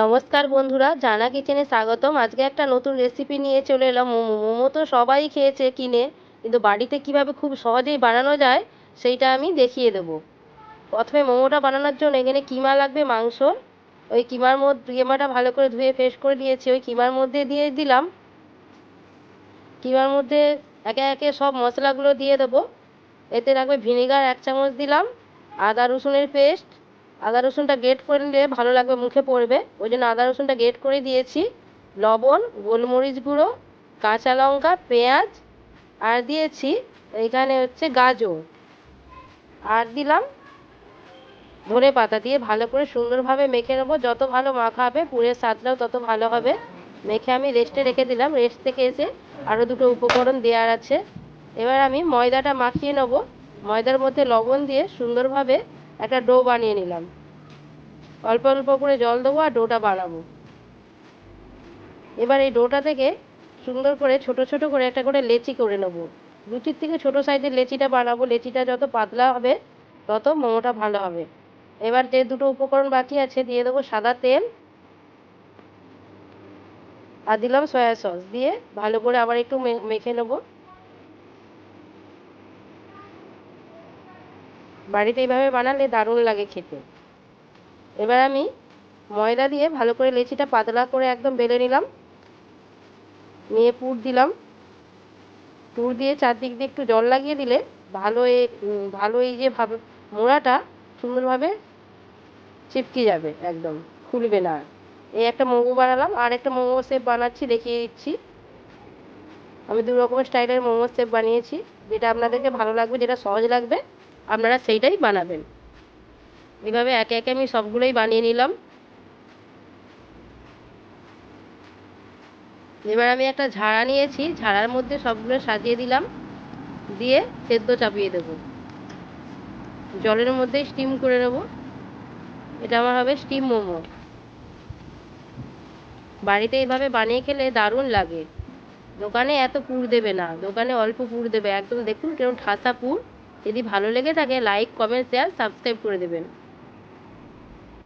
নমস্কার বন্ধুরা, জানা কিচেনে স্বাগতম। আজকে একটা নতুন রেসিপি নিয়ে চলে এলাম। মোমো। মোমো তো সবাই খেয়েছে কিনে, কিন্তু বাড়িতে কিভাবে খুব সহজেই বানানো যায় সেইটা আমি দেখিয়ে দেবো। প্রথমে মোমোটা বানানোর জন্য এখানে কিমা লাগবে, মাংস। ওই কিমাটা ভালো করে ধুয়ে ফ্রেশ করে নিয়েছি। ওই কিমার মধ্যে দিয়ে দিলাম, কিমার মধ্যে একে একে সব মশলাগুলো দিয়ে দেবো। এতে রাখবে ভিনেগার 1 চামচ দিলাম, আদা রসুনের পেস্ট। আদা রসুনটা গ্রেট করে নিলে ভালো লাগবে, মুখে পড়বে, ওই জন্য আদা রসুনটা গ্রেট করে দিয়েছি। লবণ, গোলমরিচ গুঁড়ো, কাঁচা লঙ্কা, পেঁয়াজ, আর দিয়েছি এখানে হচ্ছে গাজর, আর দিলাম ধনে পাতা। দিয়ে ভালো করে সুন্দরভাবে মেখে নেবো। যত ভালো মাখা হবে পুরের স্বাদটাও তত ভালো হবে। মেখে আমি রেস্টে রেখে দিলাম। রেস্ট থেকে এসে আরও দুটো উপকরণ দেওয়ার আছে। এবার আমি ময়দাটা মাখিয়ে নেবো। ময়দার মধ্যে লবণ দিয়ে সুন্দরভাবে একটা ডো বানিয়ে নিলাম। অল্প অল্প করে জল দেবো আর ডোটা বানাবো। এবার এই ডোটা থেকে সুন্দর করে ছোট ছোট করে একটা করে লেচি করে নেবো। লুচির থেকে ছোট সাইজের লেচিটা বানাবো। লেচিটা যত পাতলা হবে তত মোমোটা ভালো হবে। এবার যে দুটো উপকরণ বাকি আছে দিয়ে দেবো সাদা তেল, আর দিলাম সয়া সস। দিয়ে ভালো করে আবার একটু মেখে নেবো। বাড়িতে এইভাবে বানালে দারুণ লাগে খেতে। এবার আমি ময়দা দিয়ে ভালো করে লেচিটা পাতলা করে একদম বেলে নিলাম। নিয়ে পুর দিলাম। পুর দিয়ে চারদিক দিয়ে একটু জল লাগিয়ে দিলে ভালো এই যে ভাবে মোড়াটা সুন্দরভাবে চিপকে যাবে, একদম খুলবে না। এই একটা মোমো বানালাম, আর একটা মোমো শেপ বানাচ্ছি, দেখিয়ে দিচ্ছি। আমি 2 রকমের স্টাইলের মোমো শেপ বানিয়েছি। যেটা আপনাদেরকে ভালো লাগবে, যেটা সহজ লাগবে আপনারা সেইটাই বানাবেন। এইভাবে একে একে আমি সবগুলোই বানিয়ে নিলাম। এবার আমি একটা ঝাড়া নিয়েছি, ঝাড়ার মধ্যে সবগুলো সাজিয়ে দিলাম। দিয়ে সেদ্ধ চাপিয়ে দেবো। জলের মধ্যেই স্টিম করে নেবো। এটা আমার হবে স্টিম মোমো। বাড়িতে এইভাবে বানিয়ে খেলে দারুণ লাগে। দোকানে এত পুর দেবে না, দোকানে অল্প পুর দেবে, একদম দেখুন কেমন ঠাসা পুর। যদি ভালো লেগে থাকে লাইক, কমেন্ট, শেয়ার, সাবস্ক্রাইব করে দেবেন।